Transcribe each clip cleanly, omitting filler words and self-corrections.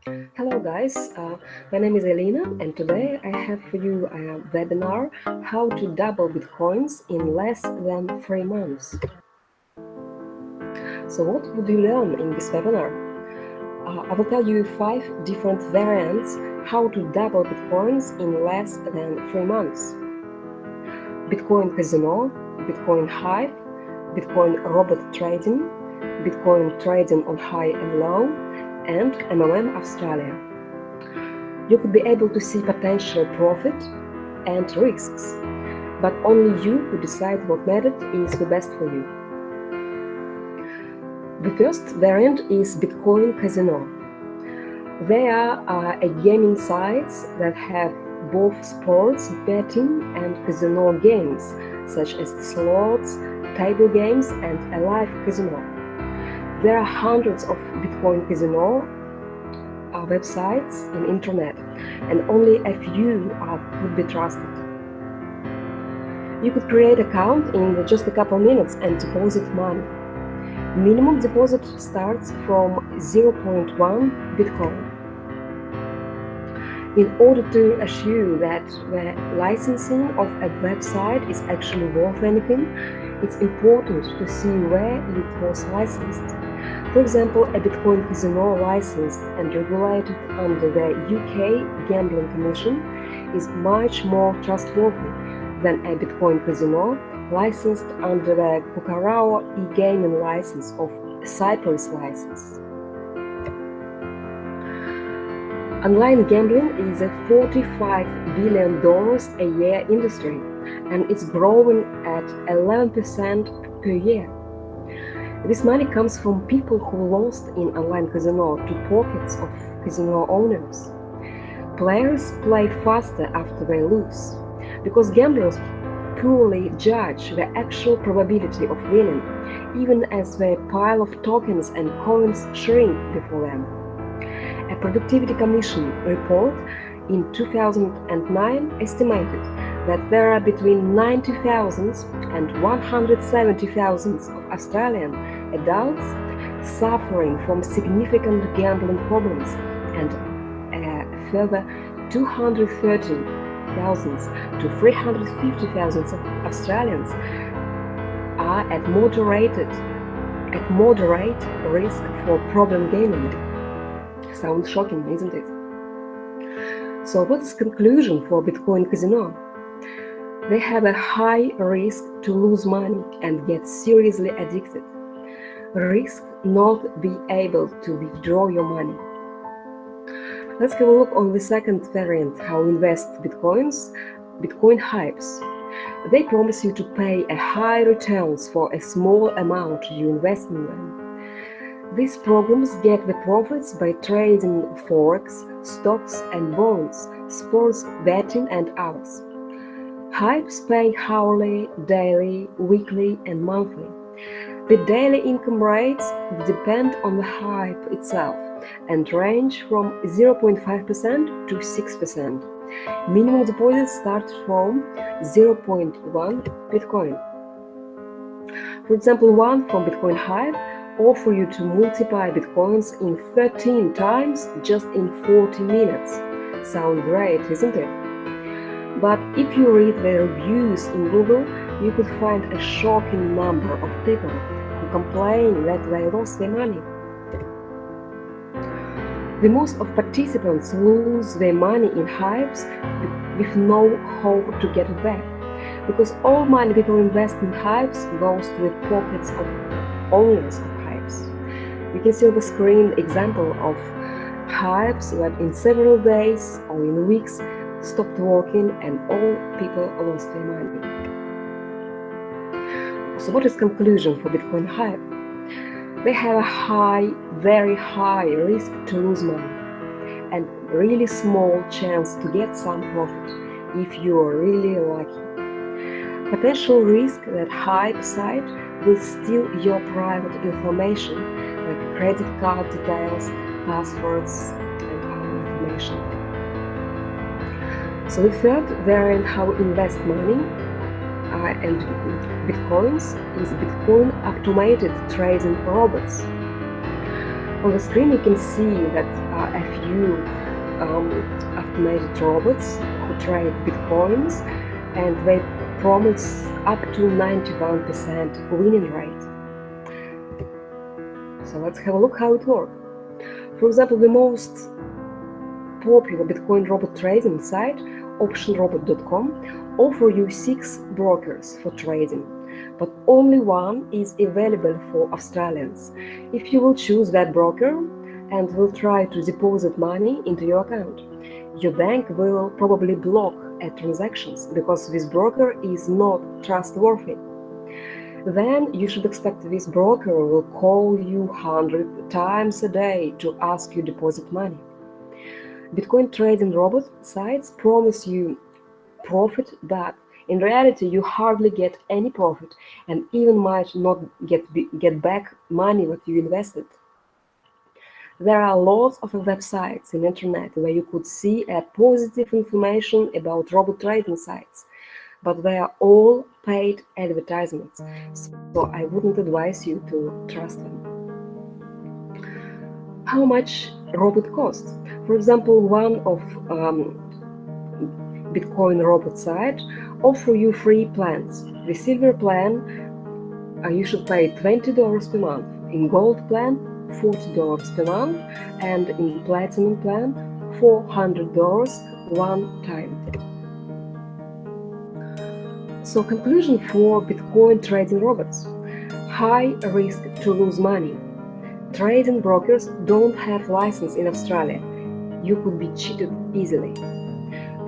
Hello guys, my name is Elena and today I have for you a webinar how to double bitcoins in less than 3 months. So what would you learn in this webinar? I will tell you 5 different variants how to double bitcoins in less than 3 months. Bitcoin Casino, Bitcoin Hype, Bitcoin Robot Trading, Bitcoin Trading on High and Low, and MMM Australia. You could be able to see potential profit and risks, but only you could decide what method is the best for you. The first variant is Bitcoin Casino. There are gaming sites that have both sports, betting, and casino games, such as slots, table games, and a live casino. There are hundreds of Bitcoin Casino websites on internet, and only a few could be trusted. You could create an account in just a couple minutes and deposit money. Minimum deposit starts from 0.1 Bitcoin. In order to assure that the licensing of a website is actually worth anything, it's important to see where it was licensed. For example, a Bitcoin Casino licensed and regulated under the UK Gambling Commission is much more trustworthy than a Bitcoin Casino licensed under the Kukarao e-gaming license of Cyprus license. Online gambling is a $45 billion a year industry, and it's growing at 11% per year. This money comes from people who lost in online casino to pockets of casino owners. Players play faster after they lose, because gamblers poorly judge the actual probability of winning, even as the pile of tokens and coins shrink before them. A Productivity Commission report in 2009 estimated that there are between 90,000 and 170,000 of Australian adults suffering from significant gambling problems, and a further 230,000 to 350,000 of Australians are at moderate risk for problem gaming. Sounds shocking, isn't it? So what's the conclusion for Bitcoin Casino? They have a high risk to lose money and get seriously addicted. Risk not be able to withdraw your money. Let's have a look on the second variant, how invest Bitcoins, Bitcoin Hypes. They promise you to pay a high returns for a small amount you invest in them. These programs get the profits by trading forex, stocks and bonds, sports betting and others. Hypes pay hourly, daily, weekly and monthly. The daily income rates depend on the hype itself and range from 0.5% to 6%. Minimum deposits start from 0.1 Bitcoin. For example, one from Bitcoin Hype offer you to multiply Bitcoins in 13 times just in 40 minutes. Sound great, isn't it? But if you read the reviews in Google, you could find a shocking number of people who complain that they lost their money. The most of participants lose their money in hypes with no hope to get it back, because all money people invest in hypes goes to the pockets of owners of hypes. You can see on the screen example of hypes that in several days or in weeks stopped working and all people lost their money. So what is conclusion for Bitcoin Hype? They have a very high risk to lose money and really small chance to get some profit if you are really lucky. Potential risk that hype site will steal your private information like credit card details, passwords and other information. So the third variant how invest money and Bitcoins is Bitcoin automated trading robots. On the screen, you can see that a few automated robots who trade bitcoins, and they promise up to 91% winning rate. So let's have a look how it works. For example, the most popular Bitcoin robot trading site, optionrobot.com, offer you 6 brokers for trading, but only one is available for Australians. If you will choose that broker and will try to deposit money into your account, your bank will probably block transactions because this broker is not trustworthy. Then you should expect this broker will call you 100 times a day to ask you deposit money. Bitcoin trading robot sites promise you profit, but in reality you hardly get any profit and even might not get back money that you invested. There are lots of websites in internet where you could see positive information about robot trading sites, but they are all paid advertisements, so I wouldn't advise you to trust them. How much robot costs? For example, one of Bitcoin robot site offer you free plans. The silver plan, you should pay $20 per month. In gold plan, $40 per month, and in platinum plan, $400 one time. So conclusion for Bitcoin trading robots: high risk to lose money. Trading brokers don't have license in Australia. You could be cheated easily.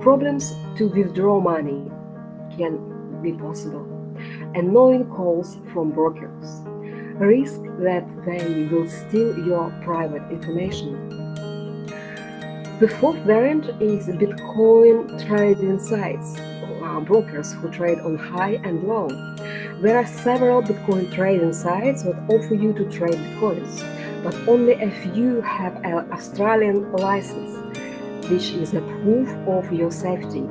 Problems to withdraw money can be possible. Annoying calls from brokers. Risk that they will steal your private information. The fourth variant is Bitcoin trading sites, brokers who trade on high and low. There are several Bitcoin trading sites that offer you to trade Bitcoins, but only a few have an Australian license, which is a proof of your safety.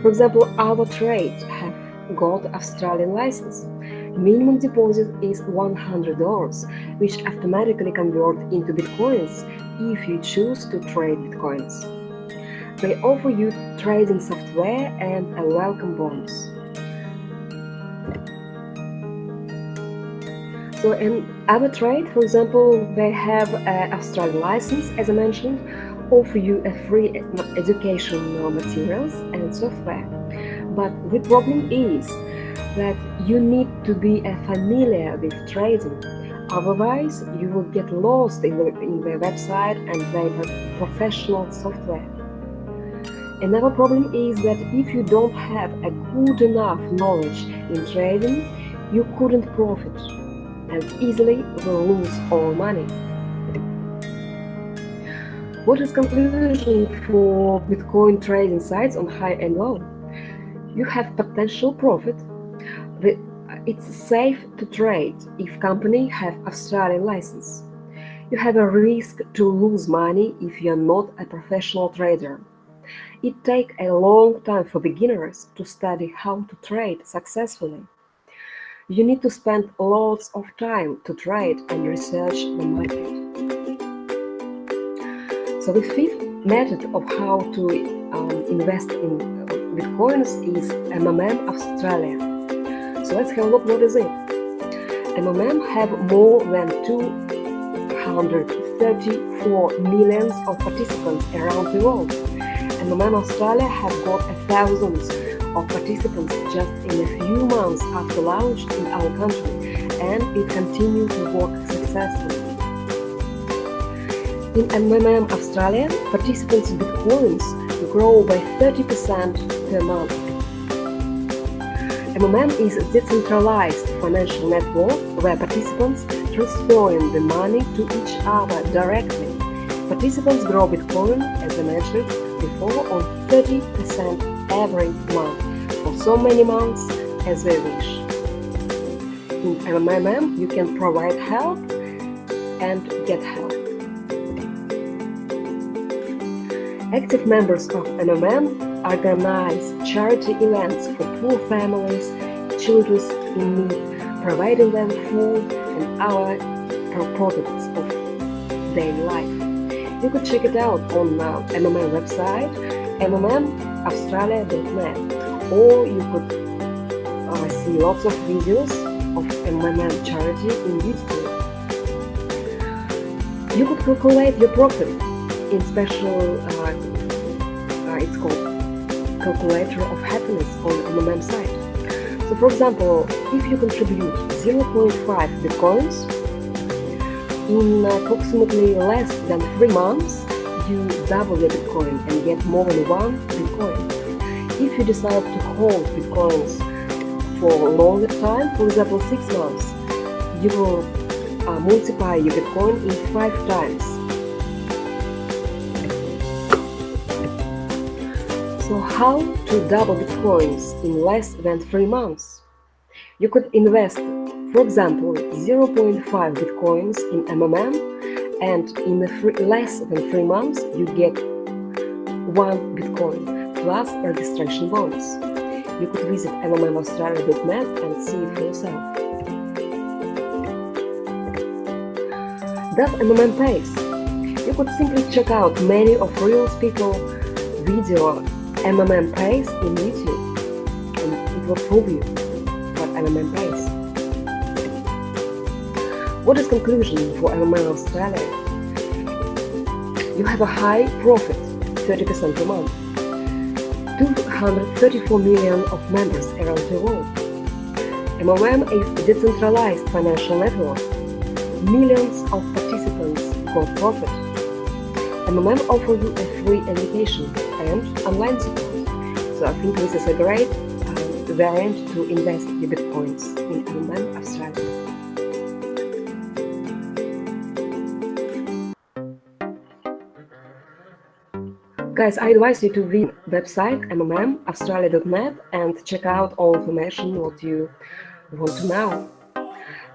For example, AvaTrade have got Australian license. Minimum deposit is $100, which automatically convert into Bitcoins if you choose to trade Bitcoins. They offer you trading software and a welcome bonus. So in AvaTrade, for example, they have an Australian license, as I mentioned, offer you a free educational materials and software. But the problem is that you need to be familiar with trading. Otherwise, you will get lost in their website and their professional software. Another problem is that if you don't have a good enough knowledge in trading, you couldn't profit and easily will lose all money. What is conclusion for Bitcoin trading sites on high and low? You have potential profit. It's safe to trade if company have Australian license. You have a risk to lose money if you're not a professional trader. It takes a long time for beginners to study how to trade successfully. You need to spend lots of time to trade and research the market. So the fifth method of how to invest in Bitcoins is MMM Australia. So let's have a look, what is it? MMM have more than 234 million of participants around the world. MMM Australia have got thousands of participants just in a few months after launch in our country, and it continues to work successfully. In MMM Australia, participants' bitcoins grow by 30% per month. MMM is a decentralized financial network where participants transfer the money to each other directly. Participants grow Bitcoin, as I mentioned before, on 30% every month for so many months as they wish. In MMM, you can provide help and get help. Active members of MMM organize charity events for poor families, children in need, providing them food and other products of daily life. You could check it out on MMM website, mmaustralia.net, or you could see lots of videos of MMM charity in YouTube. You could calculate your profit in special, it's called calculator of happiness on MMM site. So for example, if you contribute 0.5 bitcoins in approximately less than 3 months, you double your bitcoin and get more than 1 bitcoin. If you decide to hold bitcoins for a longer time, for example 6 months, you will multiply your bitcoin in 5 times. So how to double bitcoins in less than 3 months? You could invest, for example, 0.5 bitcoins in MMM, and in less than 3 months you get 1 bitcoin plus registration bonus. You could visit mmaustralia.net and see it for yourself. Does MMM pays? You could simply check out many of real people video MMM pays in YouTube, and it will prove you what MMM pays. What is conclusion for MMM Australia? You have a high profit, 30% per month. 234 million of members around the world. MMM is a decentralized financial network. Millions of participants got profit. MMM offers you a free education and online support. So I think this is a great variant to invest your bitcoins in MMM Australia. Guys, I advise you to visit the website mmaustralia.net and check out all information what you want to know.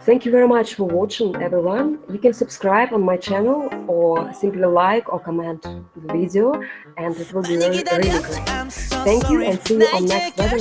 Thank you very much for watching, everyone. You can subscribe on my channel or simply like or comment the video, and it will be really great. Thank you and see you on next webinar.